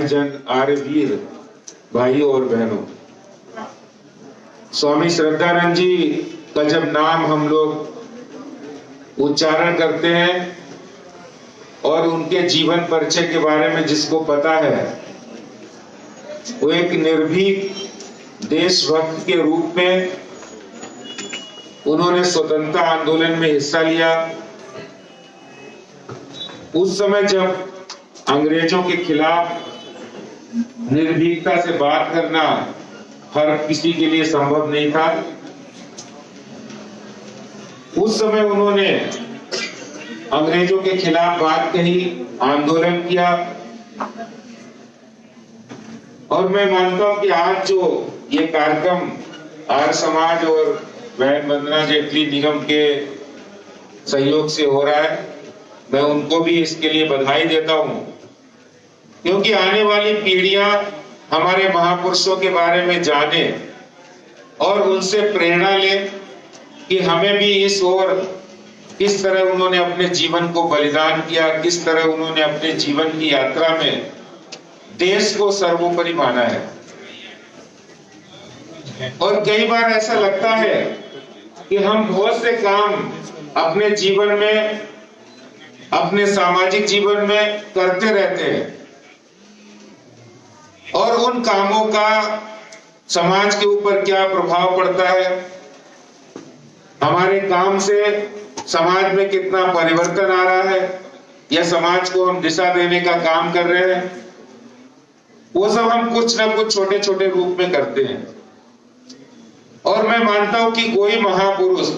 जन आर्यवीर भाइयों और बहनों, स्वामी श्रद्धानंद जी का जब नाम हम लोग उच्चारण करते हैं और उनके जीवन परिचय के बारे में जिसको पता है, वो एक निर्भीक देशभक्त के रूप में उन्होंने स्वतंत्रता आंदोलन में हिस्सा लिया। उस समय जब अंग्रेजों के खिलाफ निर्भीकता से बात करना हर किसी के लिए संभव नहीं था, उस समय उन्होंने अंग्रेजों के खिलाफ बात कही, आंदोलन किया। और मैं मानता हूं कि आज जो ये कार्यक्रम आर्य समाज और बहन वंदना जेटली निगम के सहयोग से हो रहा है, मैं उनको भी इसके लिए बधाई देता हूं, क्योंकि आने वाली पीढ़ियां हमारे महापुरुषों के बारे में जाने और उनसे प्रेरणा ले कि हमें भी इस ओर किस तरह उन्होंने अपने जीवन को बलिदान किया, किस तरह उन्होंने अपने जीवन की यात्रा में देश को सर्वोपरि माना है। और कई बार ऐसा लगता है कि हम बहुत से काम अपने जीवन में, अपने सामाजिक जीवन में करते रहते हैं और उन कामों का समाज के ऊपर क्या प्रभाव पड़ता है, हमारे काम से समाज में कितना परिवर्तन आ रहा है या समाज को हम दिशा देने का काम कर रहे हैं, वो सब हम कुछ ना कुछ छोटे छोटे रूप में करते हैं। और मैं मानता हूं कि कोई महापुरुष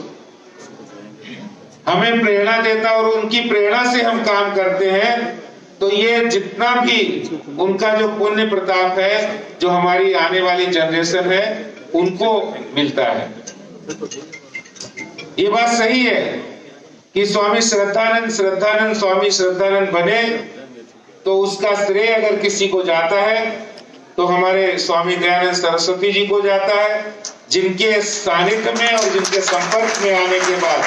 हमें प्रेरणा देता और उनकी प्रेरणा से हम काम करते हैं, तो ये जितना भी उनका जो पुण्य प्रताप है, जो हमारी आने वाली जनरेशन है, उनको मिलता है। ये बात सही है कि स्वामी श्रद्धानंद बने, तो उसका श्रेय अगर किसी को जाता है तो हमारे स्वामी दयानंद सरस्वती जी को जाता है, जिनके सानिध्य में और जिनके संपर्क में आने के बाद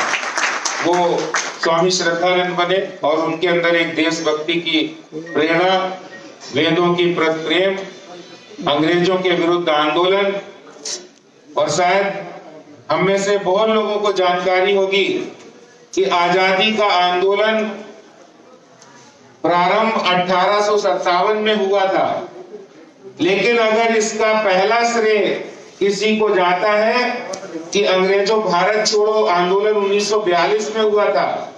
वो स्वामी श्रद्धानंद बने और उनके अंदर एक देशभक्ति की प्रेरणा, वेदों की प्रति प्रेम, अंग्रेजों के विरुद्ध आंदोलन, और शायद हम में से बहुत लोगों को जानकारी होगी कि आजादी का आंदोलन प्रारंभ 1857 में हुआ था, लेकिन अगर इसका पहला श्रेय किसी को जाता है कि अंग्रेजों भारत छोड़ो आंदोलन 1942 में हुआ था।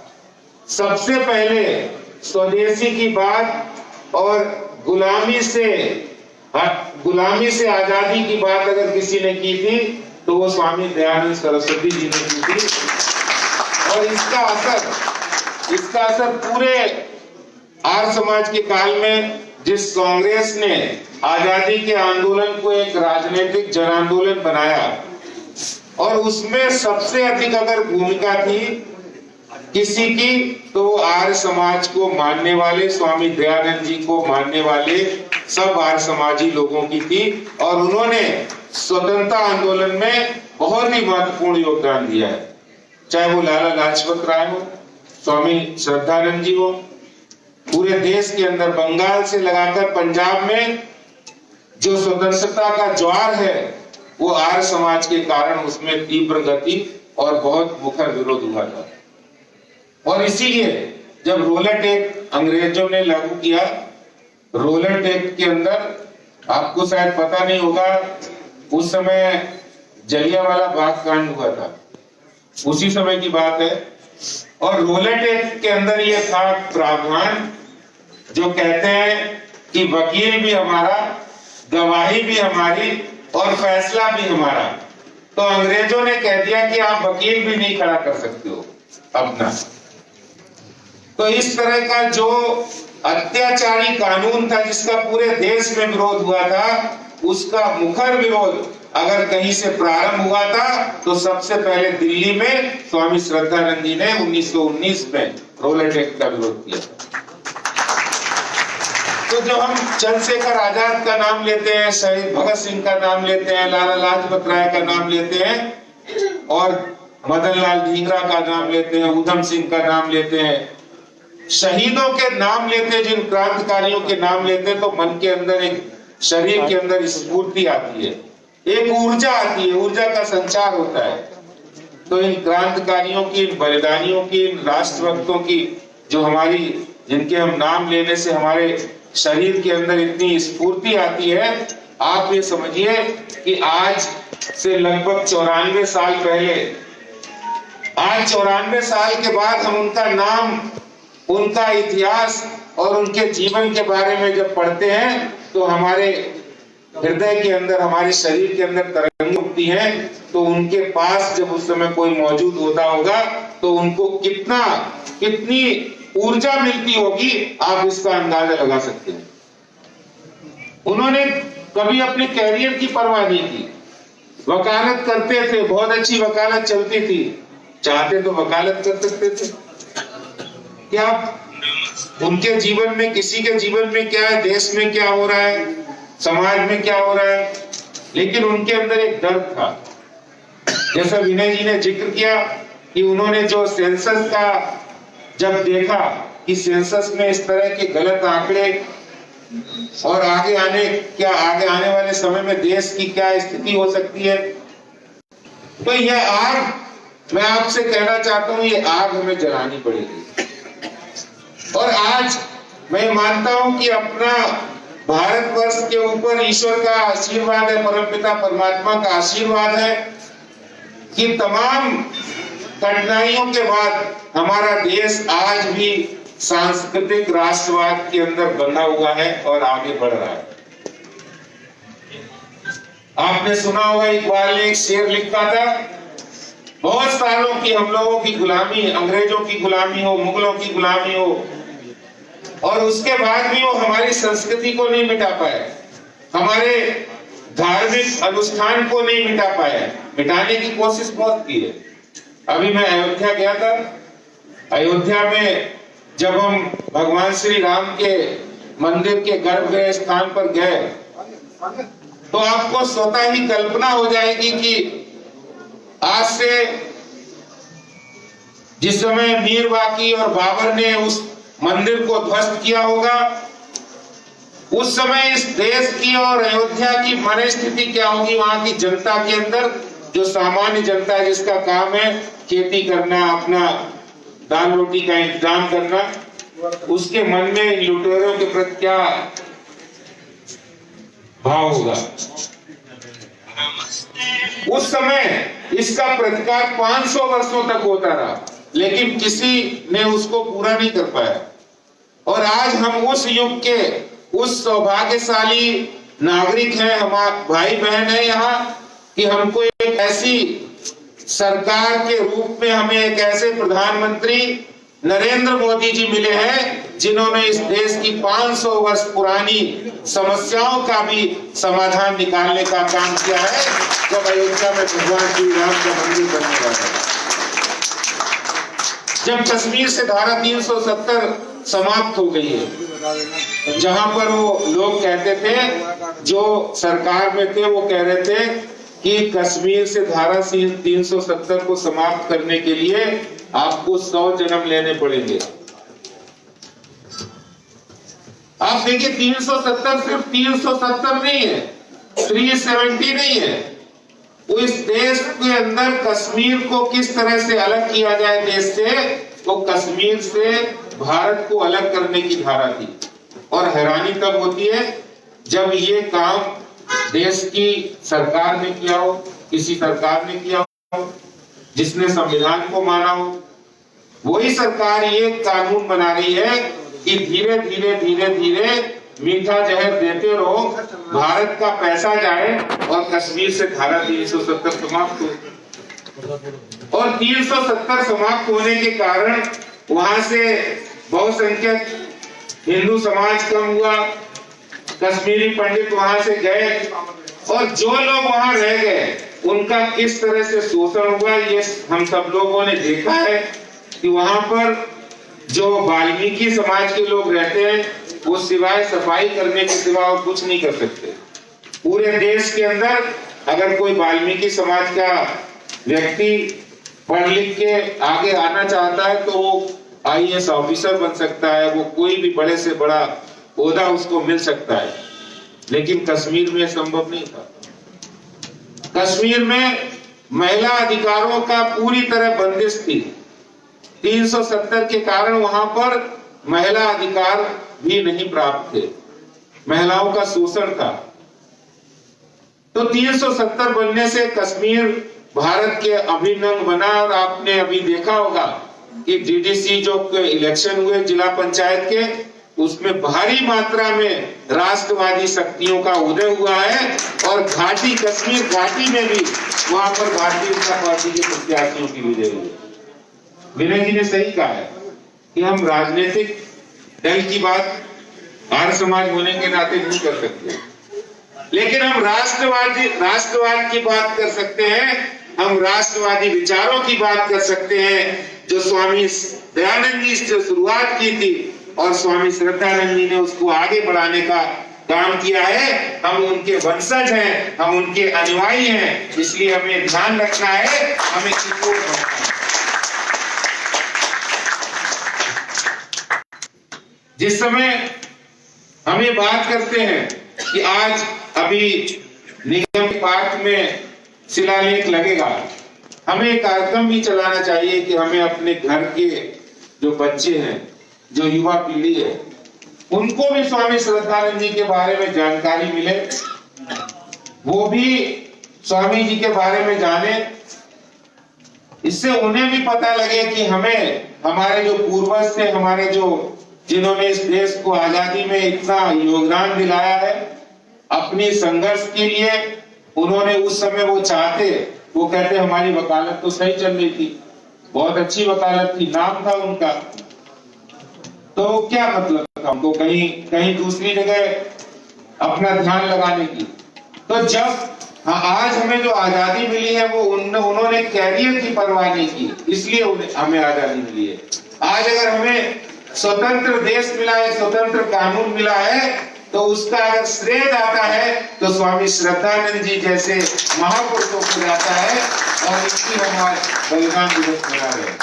सबसे पहले स्वदेशी की बात और गुलामी से आजादी की बात अगर किसी ने की थी तो वो स्वामी दयानंद सरस्वती जी ने की थी। और इसका असर पूरे आर्य समाज के काल में, जिस कांग्रेस ने आजादी के आंदोलन को एक राजनीतिक जन आंदोलन बनाया और उसमें सबसे अधिक अगर भूमिका थी किसी की, तो वो आर्य समाज को मानने वाले, स्वामी दयानंद जी को मानने वाले सब आर्य समाजी लोगों की थी। और उन्होंने स्वतंत्रता आंदोलन में बहुत ही महत्वपूर्ण योगदान दिया है, चाहे वो लाला लाजपत राय हो, स्वामी श्रद्धानंद जी हो। पूरे देश के अंदर बंगाल से लगाकर पंजाब में जो स्वतंत्रता का ज्वार है, वो आर्य समाज के कारण उसमें तीव्र गति और बहुत मुखर विरोध हुआ था। और इसीलिए जब रोलेट एक्ट अंग्रेजों ने लागू किया, रोलेट एक्ट के अंदर आपको शायद पता नहीं होगा, उस समय जलियांवाला बाग कांड हुआ था, उसी समय की बात है। और रोलेट एक्ट के अंदर ये था प्रावधान जो कहते हैं कि वकील भी हमारा, गवाही भी हमारी और फैसला भी हमारा। तो अंग्रेजों ने कह दिया कि आप वकील भी नहीं खड़ा कर सकते हो अपना। तो इस तरह का जो अत्याचारी कानून था, जिसका पूरे देश में विरोध हुआ था, उसका मुखर विरोध अगर कहीं से प्रारंभ हुआ था तो सबसे पहले दिल्ली में स्वामी श्रद्धानंद जी ने 1919 में रोलेट एक्ट का विरोध किया। तो जब हम चंद्रशेखर आजाद का नाम लेते हैं, शहीद भगत सिंह का नाम लेते हैं, लाला लाजपत राय का नाम लेते हैं और मदन लाल ढींगरा का नाम लेते हैं, उधम सिंह का नाम लेते हैं, शहीदों के नाम लेते, जिन क्रांतिकारियों के नाम लेते, तो मन के अंदर एक, शरीर के अंदर स्फूर्ति आती है, एक ऊर्जा आती है, ऊर्जा का संचार होता है। तो इन क्रांतिकारियों की, इन बलिदानियों की, इन राष्ट्रभक्तों की, जो हमारी, जिनके हम नाम लेने से हमारे शरीर के अंदर इतनी स्फूर्ति आती है, आप ये समझिए कि आज से लगभग 94 साल पहले, आज 94 साल के बाद हम उनका नाम, उनका इतिहास और उनके जीवन के बारे में जब पढ़ते हैं, तो हमारे हृदय के अंदर, हमारे शरीर के अंदर तरंगें उठती हैं। तो उनके पास जब उस समय कोई मौजूद होता होगा, तो उनको कितनी ऊर्जा मिलती होगी, आप इसका अंदाजा लगा सकते हैं। उन्होंने कभी अपने कैरियर की परवाह नहीं की, वकालत करते थे, बहुत अच्छी वकालत चलती थी, चाहते तो वकालत कर सकते थे। क्या उनके जीवन में, किसी के जीवन में क्या है, देश में क्या हो रहा है, समाज में क्या हो रहा है, लेकिन उनके अंदर एक दर्द था। जैसा विनय जी ने जिक्र किया कि उन्होंने जो सेंसस का जब देखा कि सेंसस में इस तरह के गलत आंकड़े और आगे आने वाले समय में देश की क्या स्थिति हो सकती है, तो यह आग, मैं आपसे कहना चाहता हूं, ये आग हमें जलानी पड़ेगी। और आज मैं मानता हूं कि अपना भारतवर्ष के ऊपर ईश्वर का आशीर्वाद है, परमपिता परमात्मा का आशीर्वाद है कि तमाम कठिनाइयों के बाद हमारा देश आज भी सांस्कृतिक राष्ट्रवाद के अंदर बंधा हुआ है और आगे बढ़ रहा है। आपने सुना होगा, इकबाल ने एक शेर लिखा था, बहुत सालों की हम लोगों की गुलामी, अंग्रेजों की गुलामी हो, मुगलों की गुलामी हो, और उसके बाद भी वो हमारी संस्कृति को नहीं मिटा पाए, हमारे धार्मिक अनुष्ठान को नहीं मिटा पाए, मिटाने की कोशिश बहुत की है। अभी मैं अयोध्या गया था, अयोध्या में जब हम भगवान श्री राम के मंदिर के गर्भगृह स्थान पर गए, तो आपको स्वतः ही कल्पना हो जाएगी कि आज से, जिस समय मीर बाकी और बाबर ने उस मंदिर को ध्वस्त किया होगा, उस समय इस देश की और अयोध्या की मनस्थिति क्या होगी, वहां की जनता के अंदर, जो सामान्य जनता है, जिसका काम है खेती करना, अपना दाल रोटी का इंतजाम करना, उसके मन में इन लुटेरों के प्रति क्या भाव होगा। उस समय इसका प्रतिकार 500 वर्षों तक होता रहा, लेकिन किसी ने उसको पूरा नहीं कर पाया। और आज हम उस युग के उस सौभाग्यशाली नागरिक हैं, हमारे भाई बहन हैं यहाँ, कि हमको एक ऐसी सरकार के रूप में, हमें एक ऐसे प्रधानमंत्री नरेंद्र मोदी जी मिले हैं, जिन्होंने इस देश की 500 वर्ष पुरानी समस्याओं का भी समाधान निकालने का काम किया है, जब अयोध्या में भगवान श्री राम का मंदिर बनने वाला है। जब कश्मीर से धारा 370 समाप्त हो गई है, जहां पर वो लोग कहते थे, जो सरकार में थे, वो कह रहे थे कि कश्मीर से धारा 370 को समाप्त करने के लिए आपको 100 जन्म लेने पड़ेंगे। आप देखिए, 370 सिर्फ 370 नहीं है, 370 नहीं है। वो इस देश के अंदर कश्मीर को किस तरह से अलग किया जाए देश से, तो कश्मीर से भारत को अलग करने की धारा थी। और हैरानी तब होती है जब ये काम देश की सरकार ने किया हो, किसी सरकार ने किया हो जिसने संविधान को माना हो। वही सरकार ये कानून बना रही है कि धीरे धीरे धीरे धीरे मीठा जहर देते रहो, भारत का पैसा जाए और कश्मीर से धारा 370 समाप्त हो। और 370 समाप्त होने के कारण वहां से बहुसंख्यक हिंदू समाज कम हुआ, कश्मीरी पंडित वहां से गए, और जो लोग वहां रह गए उनका किस तरह से शोषण हुआ, ये हम सब लोगों ने देखा है कि वहां पर जो वाल्मीकि समाज के लोग रहते हैं, वो सिवाय सफाई करने के सिवा और कुछ नहीं कर सकते। पूरे देश के अंदर अगर कोई वाल्मीकि समाज का व्यक्ति पढ़ लिख के आगे आना चाहता है, तो वो IAS ऑफिसर बन सकता है, वो कोई भी बड़े से बड़ा ओहदा उसको मिल सकता है, लेकिन कश्मीर में संभव नहीं था। कश्मीर में महिला अधिकारों का पूरी तरह बंदिश थी। 370 के कारण वहां पर महिला अधिकार भी नहीं प्राप्त थे, महिलाओं का शोषण था। तो 370 बनने से कश्मीर भारत के अभिन्न अंग बना। और आपने अभी देखा होगा कि DDC जो इलेक्शन हुए जिला पंचायत के, उसमें भारी मात्रा में राष्ट्रवादी शक्तियों का उदय हुआ है। और घाटी, कश्मीर घाटी में भी वहां पर भारतीय जनता पार्टी के प्रत्याशियों की विजय हुई। विनय जी ने सही कहा है कि हम राजनीतिक दल की बात आर्य समाज होने के नाते नहीं कर सकते, लेकिन हम राष्ट्रवाद की बात कर सकते हैं, हम राष्ट्रवादी विचारों की बात कर सकते हैं, जो स्वामी दयानंद जी से शुरुआत की थी और स्वामी श्रद्धानंद जी ने उसको आगे बढ़ाने का काम किया है। हम उनके वंशज हैं, हम उनके अनुयायी हैं, इसलिए हमें ध्यान रखना है, हमें किशोर बनना है। जिस समय हम ये बात करते हैं कि आज अभी निगम पार्क में शिलालेख लगेगा, हमें एक कार्यक्रम भी चलाना चाहिए कि हमें अपने घर के जो बच्चे हैं, जो युवा पीढ़ी है, उनको भी स्वामी श्रद्धानंद जी के बारे में जानकारी मिले, वो भी स्वामी जी के बारे में जाने। इससे उन्हें भी पता लगे कि हमें, हमारे जो पूर्वज थे, हमारे जो जिन्होंने इस देश को आजादी में इतना योगदान दिलाया है, अपनी संघर्ष के लिए उन्होंने उस समय वो चाहते, वो कहते हमारी वकालत तो सही चल रही थी, बहुत अच्छी वकालत थी, नाम था उनका, तो क्या मतलब था उनको कहीं दूसरी जगह अपना ध्यान लगाने की। तो जब आज हमें जो आजादी मिली है, वो उन्होंने कैरियर की परवाह नहीं की, इसलिए हमें आजादी मिली है। आज अगर हमें स्वतंत्र देश मिला है, स्वतंत्र कानून मिला है, तो उसका अगर श्रेय जाता है तो स्वामी श्रद्धानंद जी जैसे महापुरुषों को जाता है, और इसकी हमारे बलिदान दिवस मना रहे हैं।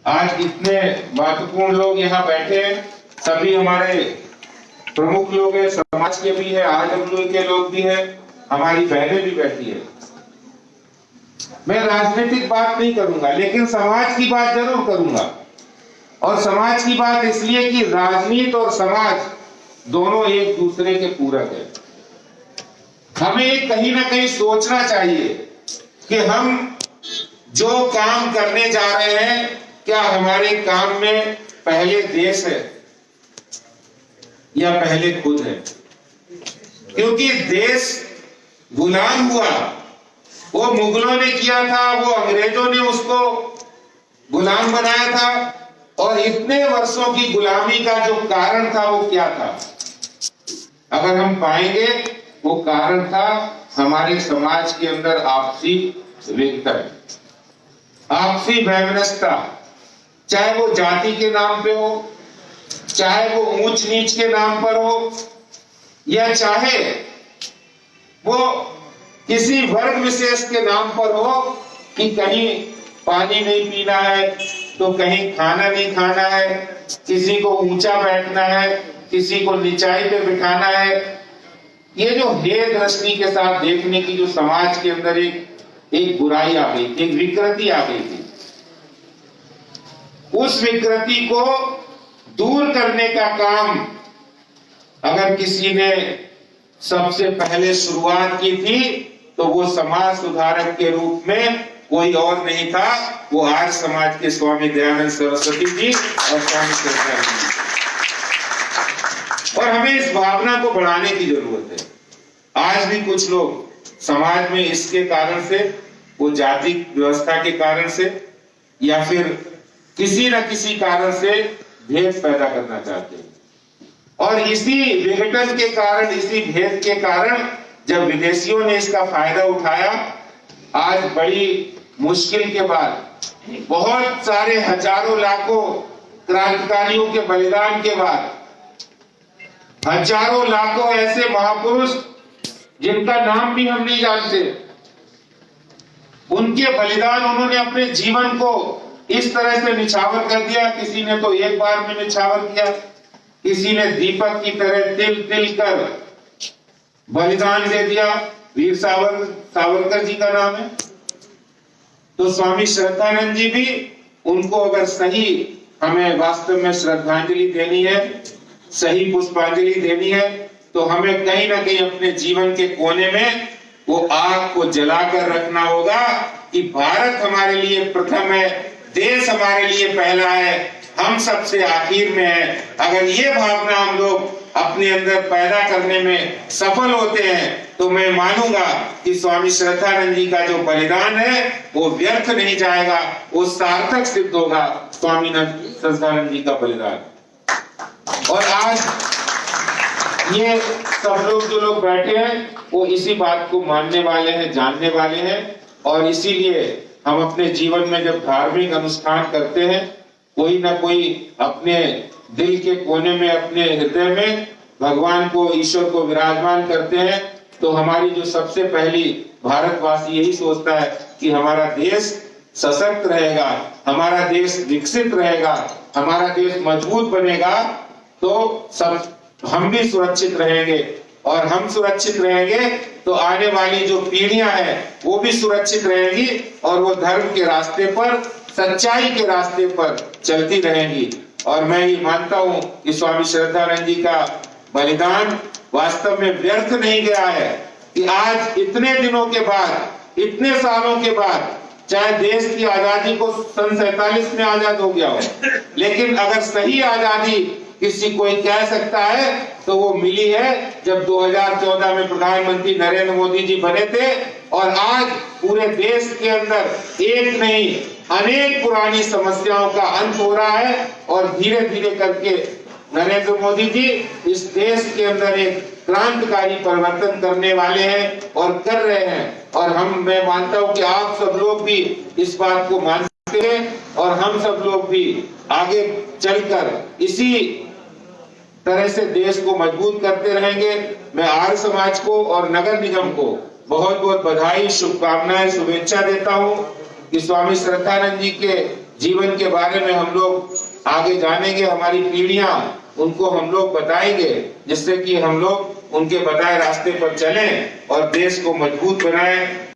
आज इतने महत्वपूर्ण लोग यहाँ बैठे हैं, सभी हमारे प्रमुख लोग हैं, समाज के भी है, RWA के लोग भी हैं, हमारी बहनें भी बैठी है। मैं राजनीतिक बात नहीं करूंगा, लेकिन समाज की बात जरूर करूंगा। और समाज की बात इसलिए कि राजनीति और समाज दोनों एक दूसरे के पूरक है। हमें कहीं ना कहीं सोचना चाहिए कि हम जो काम करने जा रहे हैं, क्या हमारे काम में पहले देश है या पहले खुद है। क्योंकि देश गुलाम हुआ, वो मुगलों ने किया था, वो अंग्रेजों ने उसको गुलाम बनाया था, और इतने वर्षों की गुलामी का जो कारण था वो क्या था, अगर हम पाएंगे वो कारण था हमारे समाज के अंदर आपसी विघटन, आपसी वैमनस्यता, चाहे वो जाति के नाम पे हो, चाहे वो ऊंच नीच के नाम पर हो, या चाहे वो किसी वर्ग विशेष के नाम पर हो, कि कहीं पानी नहीं पीना है तो कहीं खाना नहीं खाना है, किसी को ऊंचा बैठना है, किसी को निचाई पे बिठाना है। ये जो हे दृष्टि के साथ देखने की जो समाज के अंदर एक बुराई आ गई, एक विकृति आ गई थी, उस विकृति को दूर करने का काम अगर किसी ने सबसे पहले शुरुआत की थी, तो वो समाज सुधारक के रूप में कोई और नहीं था, वो आर्य समाज के स्वामी दयानंद सरस्वती जी और स्वामी श्रद्धानंद जी। और हमें इस भावना को बढ़ाने की जरूरत है। आज भी कुछ लोग समाज में इसके कारण से, वो जाति व्यवस्था के कारण से, या फिर किसी न किसी कारण से भेद पैदा करना चाहते हैं। और इसी विघटन के कारण, इसी भेद के कारण जब विदेशियों ने इसका फायदा उठाया, आज बड़ी मुश्किल के बाद, बहुत सारे हजारों लाखों क्रांतिकारियों के बलिदान के बाद, हजारों लाखों ऐसे महापुरुष जिनका नाम भी हम नहीं जानते, उनके बलिदान, उन्होंने अपने जीवन को इस तरह से निछावर कर दिया। किसी ने तो एक बार में निछावर किया, किसी ने दीपक की तरह तिल तिल कर बलिदान दे दिया। वीर सावरकर जी का नाम है। तो स्वामी श्रद्धानंद जी भी, उनको अगर सही हमें वास्तव में श्रद्धांजलि देनी है, सही पुष्पांजलि देनी है, तो हमें कहीं ना कहीं अपने जीवन के कोने में वो आग को जलाकर रखना होगा कि भारत हमारे लिए प्रथम है, देश हमारे लिए पहला है, हम सबसे आखिर में है। अगर ये भावना हम लोग अपने अंदर पैदा करने में सफल होते हैं तो मैं मानूंगा कि स्वामी श्रद्धानंद जी का जो बलिदान है वो व्यर्थ नहीं जाएगा, वो सार्थक सिद्ध होगा, स्वामी श्रद्धानंद जी का बलिदान। और आज ये सब लोग जो लोग बैठे हैं वो इसी बात को मानने वाले हैं, जानने वाले हैं। और इसीलिए हम अपने जीवन में जब धार्मिक अनुष्ठान करते हैं, कोई ना कोई अपने दिल के कोने में, अपने हृदय में भगवान को, ईश्वर को विराजमान करते हैं, तो हमारी जो सबसे पहली भारतवासी यही सोचता है कि हमारा देश सशक्त रहेगा, हमारा देश विकसित रहेगा, हमारा देश मजबूत बनेगा, तो सब हम भी सुरक्षित रहेंगे। और हम सुरक्षित रहेंगे तो आने वाली जो पीढ़ियां हैं वो भी सुरक्षित रहेंगी और वो धर्म के रास्ते पर, सच्चाई के रास्ते पर चलती रहेंगी। और मैं ये मानता हूं कि स्वामी श्रद्धानंद जी का बलिदान वास्तव में व्यर्थ नहीं गया है, कि आज इतने दिनों के बाद, इतने सालों के बाद, चाहे देश की आजादी को सन 47 में आजाद हो गया हो, लेकिन अगर सही आजादी किसी कोई कह सकता है तो वो मिली है जब 2014 में प्रधानमंत्री नरेंद्र मोदी जी बने थे। और आज पूरे देश के अंदर एक नहीं अनेक पुरानी समस्याओं का अंत हो रहा है और धीरे धीरे करके नरेंद्र मोदी जी इस देश के अंदर एक क्रांतिकारी परिवर्तन करने वाले हैं और कर रहे हैं। और मैं मानता हूं कि आप सब लोग भी इस बात को मानते हैं और हम सब लोग भी आगे चलकर इसी तरह से देश को मजबूत करते रहेंगे। मैं आर्य समाज को और नगर निगम को बहुत बहुत बधाई, शुभकामनाएं, शुभेच्छा देता हूं कि स्वामी श्रद्धानंद जी के जीवन के बारे में हम लोग आगे जानेंगे, हमारी पीढ़ियां उनको हम लोग बताएंगे, जिससे कि हम लोग उनके बताए रास्ते पर चलें और देश को मजबूत बनाएं।